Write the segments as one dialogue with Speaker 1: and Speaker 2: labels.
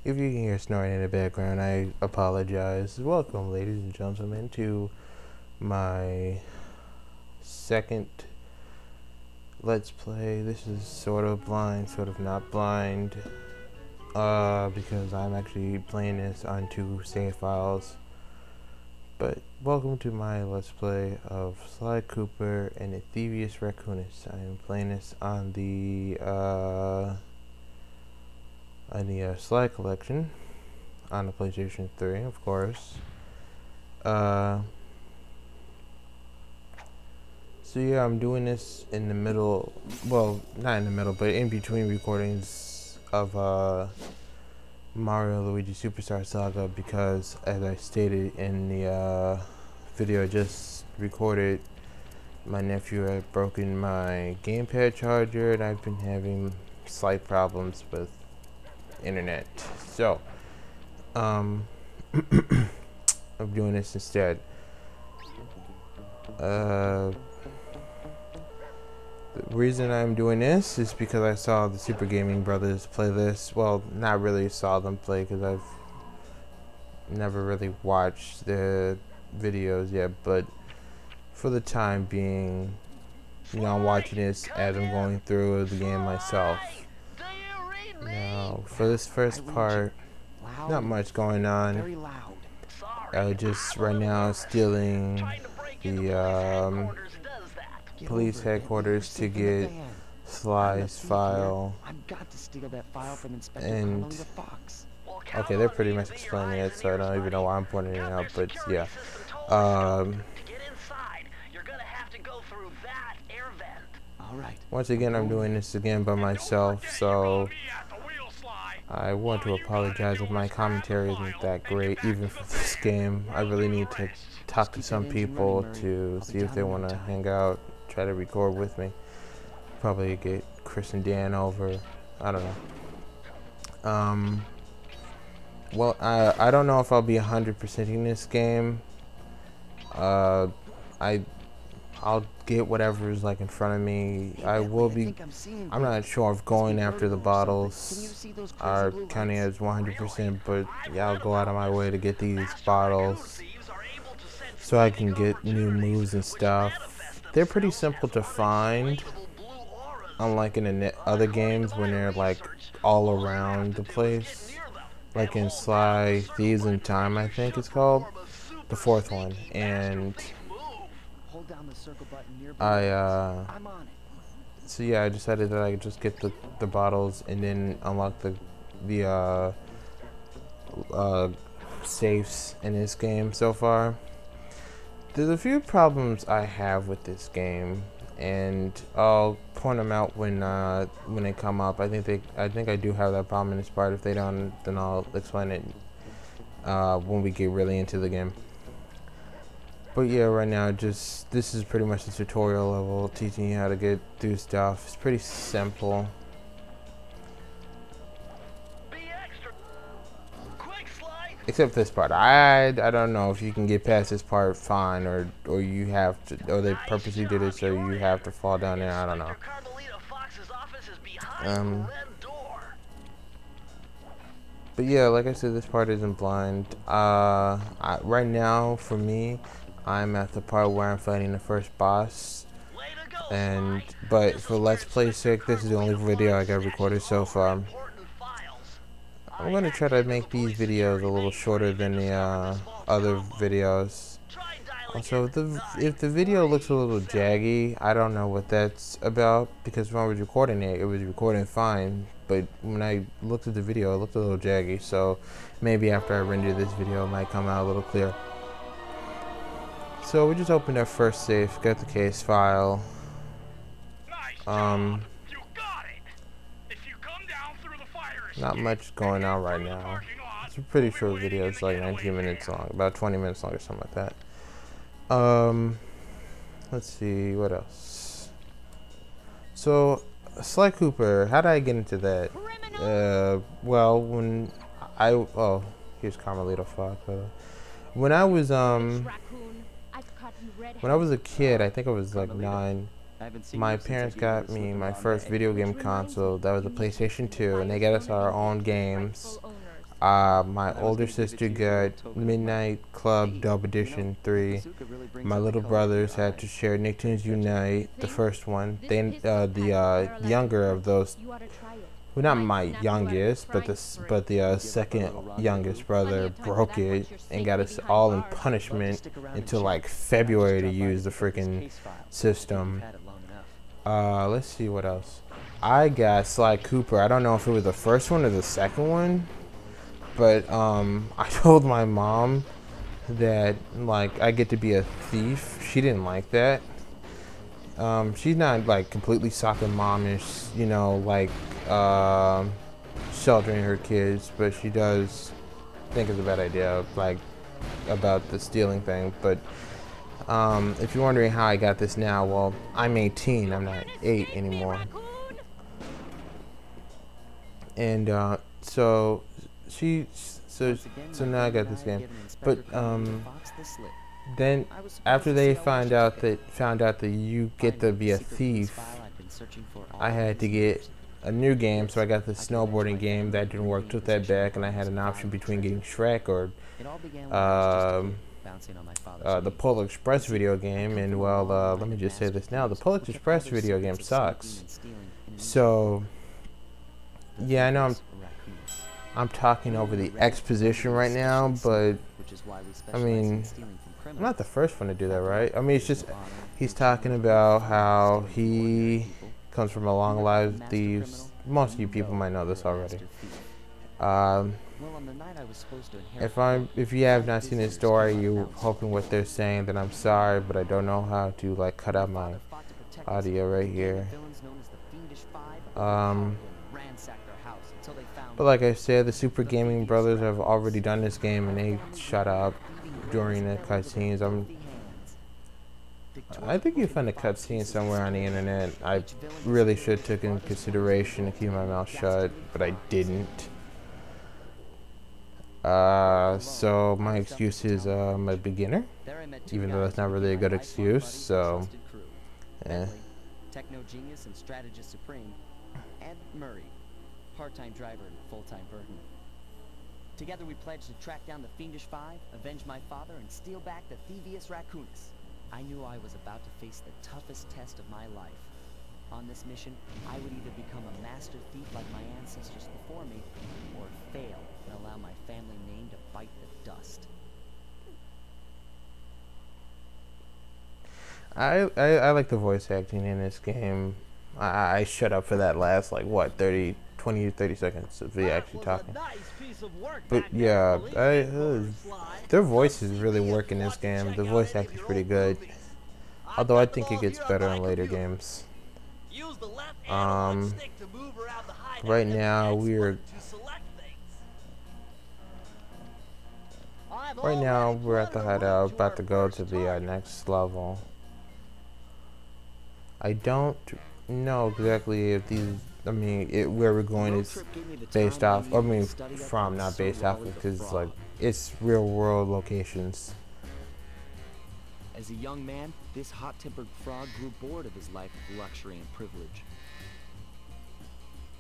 Speaker 1: If you can hear snoring in the background, I apologize. Welcome, ladies and gentlemen, to my second Let's Play. This is sort of blind, sort of not blind, because I'm actually playing this on 2 save files. But welcome to my Let's Play of Sly Cooper and the Thievius Raccoonus. I am playing this on the Sly collection on the PlayStation 3, of course. So yeah, I'm doing this in the middle, well, not in the middle, but in between recordings of Mario Luigi Superstar Saga, because as I stated in the video I just recorded, my nephew had broken my gamepad charger and I've been having slight problems with internet, so I'm doing this instead. The reason I'm doing this is because I saw the Super Gaming Brothers playlist. Well, not really saw them play because I've never really watched the videos yet, but for the time being, you know, I'm watching this as I'm going through the game myself. Now, for this first part, not much going on. Just right now stealing the police headquarters to get Sly's file. And okay, they're pretty much explaining it, so I don't even know why I'm pointing it out, but yeah. Once again, I'm doing this again by myself, so I want to apologize if my commentary isn't that great, even for this game. I really need to talk to some people to see if they want to hang out, try to record with me. Probably get Chris and Dan over. I don't know. Well, I don't know if I'll be 100%ing this game. I'll get whatever's like in front of me. I will be. I'm not sure if going after the bottles are counting as 100%, but yeah, I'll go out of my way to get these bottles so I can get new moves and stuff. They're pretty simple to find, unlike in the other games when they're like all around the place, like in Sly Thieves in Time, I think it's called, the 4th one. And so yeah, I decided that I could just get the bottles and then unlock the safes in this game so far. There's a few problems I have with this game, and I'll point them out when they come up. I think I do have that problem in this part. If they don't, then I'll explain it when we get really into the game. But yeah, right now, this is pretty much the tutorial level, teaching you how to get through stuff. It's pretty simple. Except this part. I don't know if you can get past this part fine, or you have to, or they purposely did it so you have to fall down there. I don't know. But yeah, like I said, this part isn't blind. Right now, for me, I'm at the part where I'm fighting the first boss, but for Let's Play sake, this is the only video I got recorded so far. I'm gonna try to make these videos a little shorter than the other videos. Also, if the video looks a little jaggy, I don't know what that's about, because when I was recording it, it was recording fine, but when I looked at the video, it looked a little jaggy, so maybe after I render this video, it might come out a little clearer. So we just opened our first safe, got the case file. Not much going on right now. It's a pretty short video. It's like 19 minutes long, about 20 minutes long or something like that. Let's see what else. So Sly Cooper, how did I get into that? Well, when here's Carmelita Fox. When I was a kid, I think I was like 9. My parents got me my first video game console. That was a PlayStation 2, and they got us our own games. My older sister got Midnight Club Dub Edition 3. My little brothers had to share Nicktoons Unite, the first one. Then the younger of those, well, not my youngest, but the second youngest brother broke it and got us all in punishment until like February to use the freaking system. Let's see what else. I got Sly Cooper. I don't know if it was the first one or the second one, but I told my mom that like I get to be a thief. She didn't like that. She's not like completely soccer momish, you know, like sheltering her kids, but she does think it's a bad idea, like about the stealing thing. But if you're wondering how I got this now, well, I'm 18. I'm not 8 anymore. And so now I got this game. But then after they found out that you get to be a thief, I had to get a new game. So I got the snowboarding game that didn't work. Took that back, and I had an option between getting Shrek or the Polar Express video game. And well, let me just say this now: the Polar Express video game sucks. So yeah, I know I'm talking over the exposition right now, but I mean, I'm not the first one to do that, right? I mean, it's just he's talking about how he comes from a long line of thieves. Most of you people might know this already. If you have not seen his story, you're hoping what they're saying, then I'm sorry, but I don't know how to like cut out my audio right here. But like I said, the Super Gaming Brothers have already done this game, and they shut up during the cutscenes. I think you find a cutscene somewhere on the internet. I really should have taken consideration to keep my mouth shut, but I didn't. So my excuse is I'm a beginner, even though that's not really a good excuse. So, yeah.
Speaker 2: Techno genius and strategist supreme, and Murray, part-time driver and full-time burden. Together we pledged to track down the Fiendish Five, avenge my father, and steal back the Thievius Raccoonus. I knew I was about to face the toughest test of my life. On this mission, I would either become a master thief like my ancestors before me, or fail and allow my family name to bite the dust.
Speaker 1: I like the voice acting in this game. I shut up for that last, like, what, 20 to 30 seconds of the actually talking. But yeah, their voices really work in this game. The voice acting is pretty good. Although I think it gets better in later games. Right now we're at the hideout, about to go to the next level. I don't know exactly if these, I mean, where we're going is based off, I mean, from, not based off of, because like it's real world locations.
Speaker 2: As a young man, this hot-tempered frog grew bored of his life of luxury and privilege.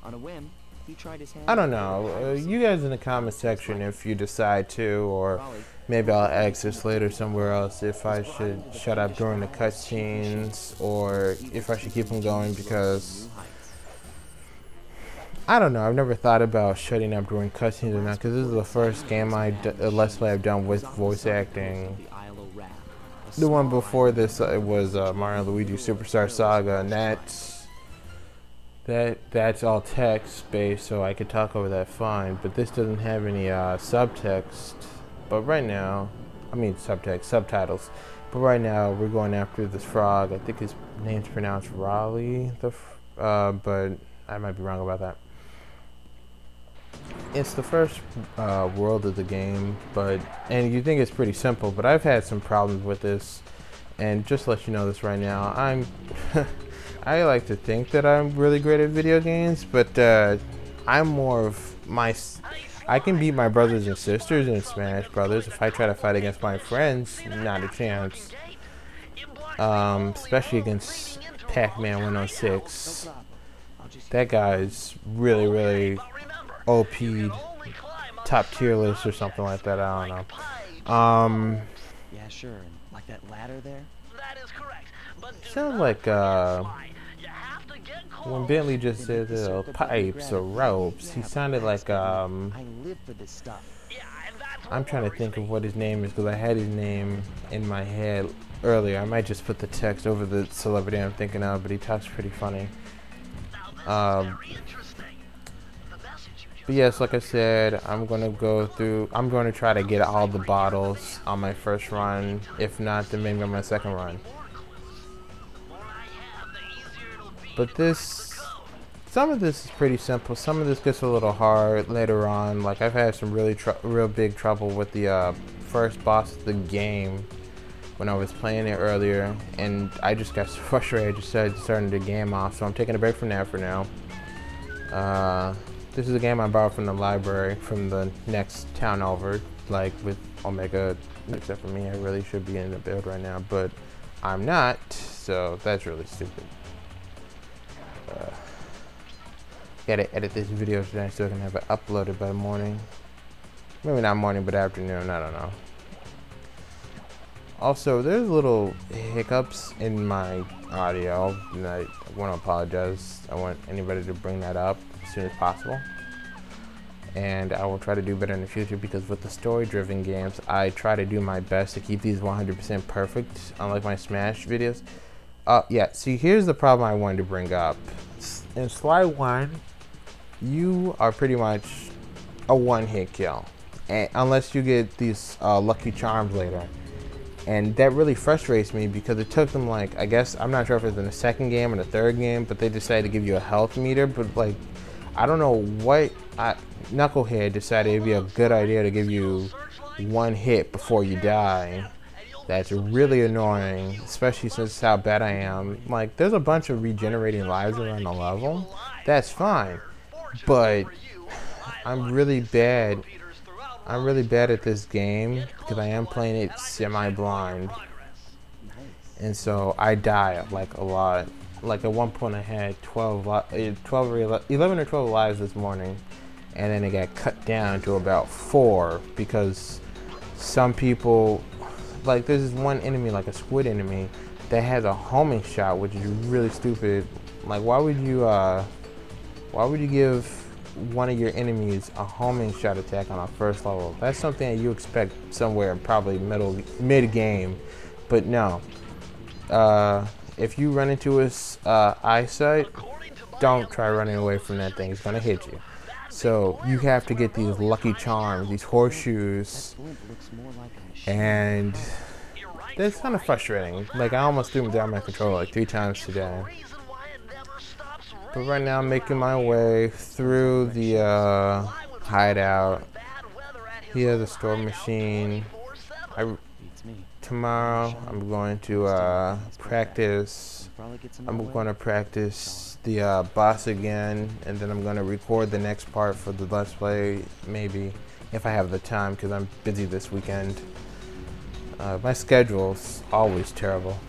Speaker 2: On a whim, he tried his hand.
Speaker 1: I don't know. You guys in the comment section, if you decide to, or maybe I'll ask this later somewhere else, if I should shut up during the cutscenes, or if I should keep them going, because I don't know. I've never thought about shutting up during cutscenes or not, because this is the first game Let's Play I've done with voice acting. The one before this was Mario & Luigi Superstar Saga, and that's all text based, so I could talk over that fine. But this doesn't have any subtext. But right now, I mean subtitles. But right now we're going after this frog. I think his name's pronounced Raleigh, but I might be wrong about that. It's the first world of the game, and you think it's pretty simple, but I've had some problems with this. And just to let you know this right now, I like to think that I'm really great at video games, but I'm more of I can beat my brothers and sisters in Smash Brothers. If I try to fight against my friends, not a chance. Especially against Pac-Man 106. That guy's really OP'd. top tier list or something like that. I don't know.
Speaker 2: Yeah, sure. And like that ladder there?
Speaker 3: That is correct. But
Speaker 1: Sounds like when Bentley just said pipes or ropes, he sounded like
Speaker 2: I live for this stuff.
Speaker 1: I'm trying to think of what his name is because I had his name in my head earlier. I might just put the text over the celebrity I'm thinking of, but he talks pretty funny. But yes, like I said, I'm going to try to get all the bottles on my first run. If not, then maybe on my second run. But some of this is pretty simple. Some of this gets a little hard later on. Like I've had some real big trouble with the first boss of the game when I was playing it earlier, and I just got so frustrated. I just started starting the game off, so I'm taking a break from that for now. This is a game I borrowed from the library from the next town over, like with Omega. Except for me, I really should be in the build right now, but I'm not, so that's really stupid. Gotta edit this video today so I can have it uploaded by morning. Maybe not morning, but afternoon, I don't know. Also, there's little hiccups in my audio, and I want to apologize. I want anybody to bring that up as soon as possible. And I will try to do better in the future, because with the story-driven games, I try to do my best to keep these 100% perfect, unlike my Smash videos. Yeah, see, here's the problem I wanted to bring up. In Slide 1, you are pretty much a one-hit kill, and unless you get these lucky charms later. And that really frustrates me because it took them, like, I guess, I'm not sure if it's in the second game or the third game, but they decided to give you a health meter. But, like, I don't know what Knucklehead decided it'd be a good idea to give you one hit before you die. That's really annoying, especially since how bad I am. Like, there's a bunch of regenerating lives around the level. That's fine, but I'm really bad. I'm really bad at this game because I am playing it semi-blind, and so I die like a lot. Like at one point I had 11 or 12 lives this morning, and then it got cut down to about 4 because some people, like there's this one enemy, like a squid enemy, that has a homing shot, which is really stupid. Like why would you give one of your enemies a homing shot attack on a first level? That's something that you expect somewhere probably mid game, but no. If you run into his eyesight, don't try running away from that thing. It's gonna hit you. So you have to get these lucky charms, these horseshoes, and that's kind of frustrating. Like I almost threw him down my controller like 3 times today. But right now I'm making my way through the hideout. He has a store machine. Tomorrow I'm going to practice. I'm going to practice the boss again, and then I'm going to record the next part for the Let's Play, maybe, if I have the time, because I'm busy this weekend. My schedule's always terrible.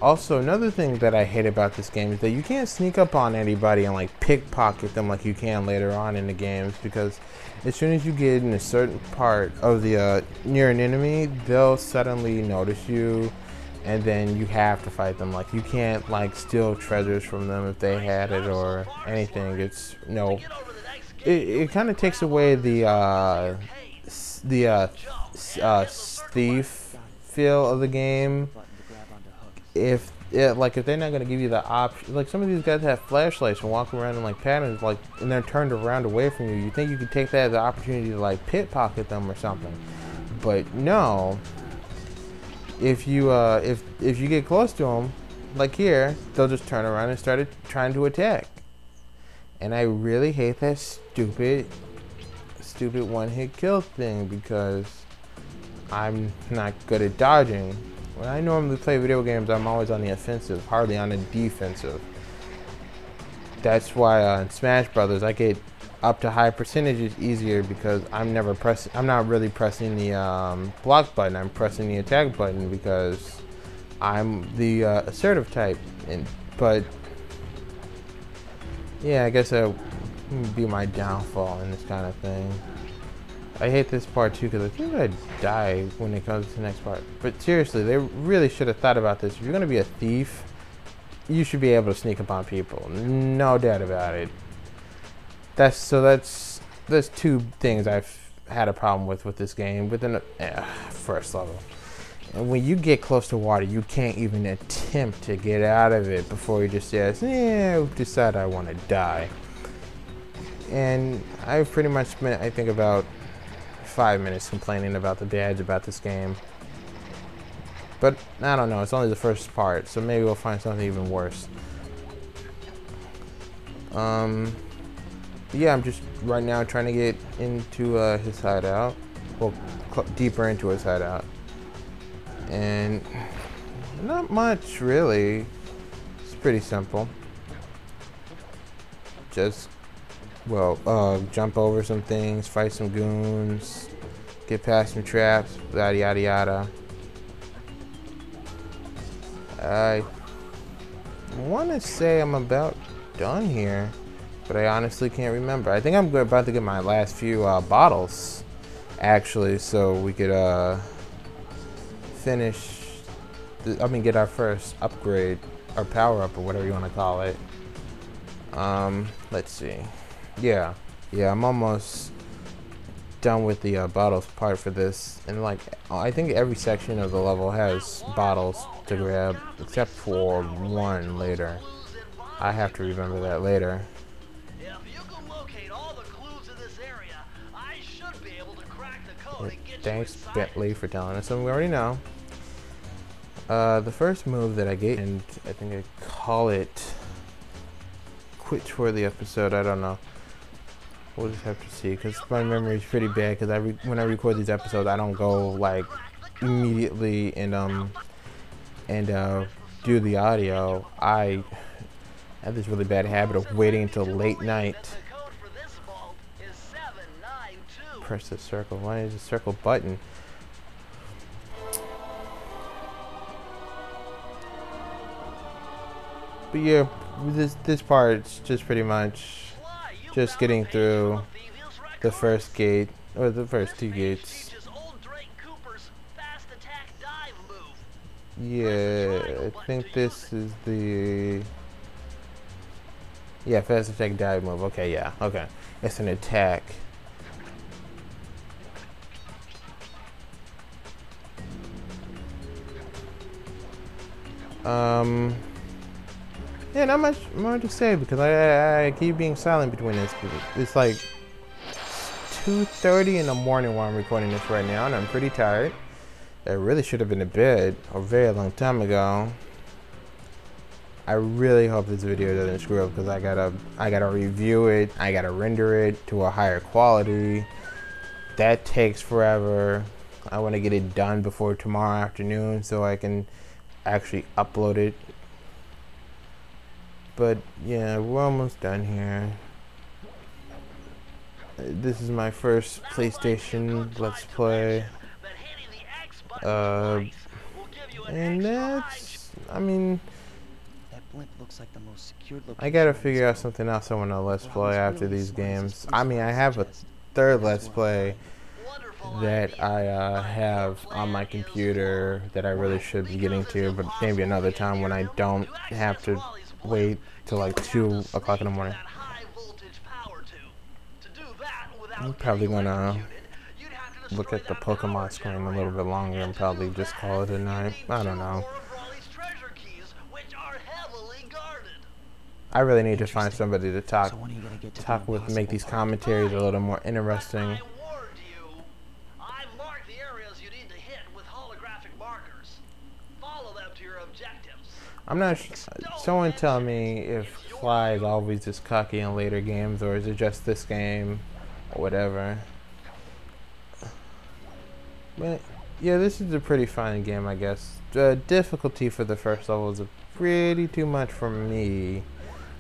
Speaker 1: Also, another thing that I hate about this game is that you can't sneak up on anybody and like pickpocket them like you can later on in the games, because as soon as you get in a certain part of the near an enemy, they'll suddenly notice you, and then you have to fight them. Like you can't like steal treasures from them if they had it or anything. It's no. It kind of takes away the thief feel of the game. If they're not gonna give you the option, like some of these guys have flashlights and walk around in like patterns, like, and they're turned around away from you. You think you could take that as an opportunity to like pickpocket them or something, but no. If you if you get close to them, like here, they'll just turn around and start trying to attack. And I really hate that stupid one-hit kill thing, because I'm not good at dodging. When I normally play video games, I'm always on the offensive, hardly on the defensive. That's why in Smash Brothers, I get up to high percentages easier, because I'm not really pressing the block button. I'm pressing the attack button because I'm the assertive type. But yeah, I guess be my downfall in this kind of thing. I hate this part too because I think I die when it comes to the next part. But seriously, they really should have thought about this. If you're gonna be a thief, you should be able to sneak up on people. No doubt about it. That's two things I've had a problem with this game within the first level. And when you get close to water, you can't even attempt to get out of it before you just says, "Yeah, decide I want to die." And I've pretty much spent, I think, about 5 minutes complaining about the bads about this game. But I don't know, it's only the first part, so maybe we'll find something even worse. Yeah, I'm just right now trying to get into his hideout. Well, deeper into his hideout. And not much really. It's pretty simple. Just jump over some things, fight some goons, get past some traps, yada yada yada. I want to say I'm about done here, but I honestly can't remember. I think I'm about to get my last few bottles, actually, so we could get our first upgrade, or power up, or whatever you want to call it. Let's see. Yeah, I'm almost done with the bottles part for this, and like I think every section of the level has bottles to grab, except for one later. I have to remember that later.
Speaker 3: If you can locate all the clues in this area, I should be able to crack the code and get
Speaker 1: Thanks,
Speaker 3: you inside.
Speaker 1: Bentley, for telling us something we already know. The first move that I get, and I think I call it quit for the episode. I don't know. We'll just have to see, because my memory is pretty bad. Because when I record these episodes, I don't go like immediately and do the audio. I have this really bad habit of waiting until late night.
Speaker 3: The code for this vault is 792.
Speaker 1: Press the circle. Why is the circle button? But yeah, this part's just pretty much just getting through the first gate, or the first two gates. Yeah, I think this is the fast attack dive move. Okay, yeah, okay, it's an attack. Yeah, not much more to say because I keep being silent between this. It's like 2:30 in the morning while I'm recording this right now, and I'm pretty tired. I really should have been to bed a very long time ago. I really hope this video doesn't screw up because I gotta review it. I gotta render it to a higher quality. That takes forever. I want to get it done before tomorrow afternoon so I can actually upload it. But yeah, we're almost done here. This is my first PlayStation Let's Play. And that's, I mean,
Speaker 2: That blimp looks like the most secured location.
Speaker 1: I gotta figure out something else I want to Let's Play after these games. I mean, I have a third Let's Play that I have on my computer that I really should be getting to, but maybe another time when I don't have to wait till like 2 o'clock in the morning. I'm probably gonna look at the Pokemon screen a little bit longer and probably just call it a night. I don't know. I really need to find somebody to talk with, make these commentaries a little more interesting. I'm not someone tell me if Fly is always this cocky in later games, or is it just this game, or whatever. But yeah, this is a pretty fun game, I guess. The difficulty for the first level is pretty too much for me.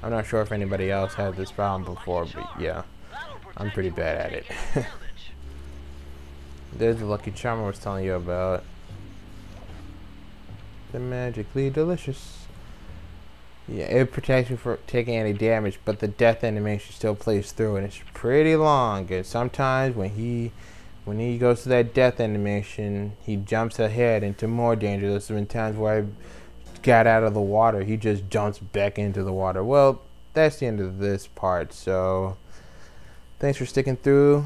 Speaker 1: I'm not sure if anybody else had this problem before, but yeah, I'm pretty bad at it. There's the Lucky Charm I was telling you about. The magically delicious. Yeah, it protects you from taking any damage, but the death animation still plays through, and it's pretty long. And sometimes when he goes to that death animation, he jumps ahead into more danger. There's been times where I got out of the water, he just jumps back into the water. Well, that's the end of this part. So thanks for sticking through.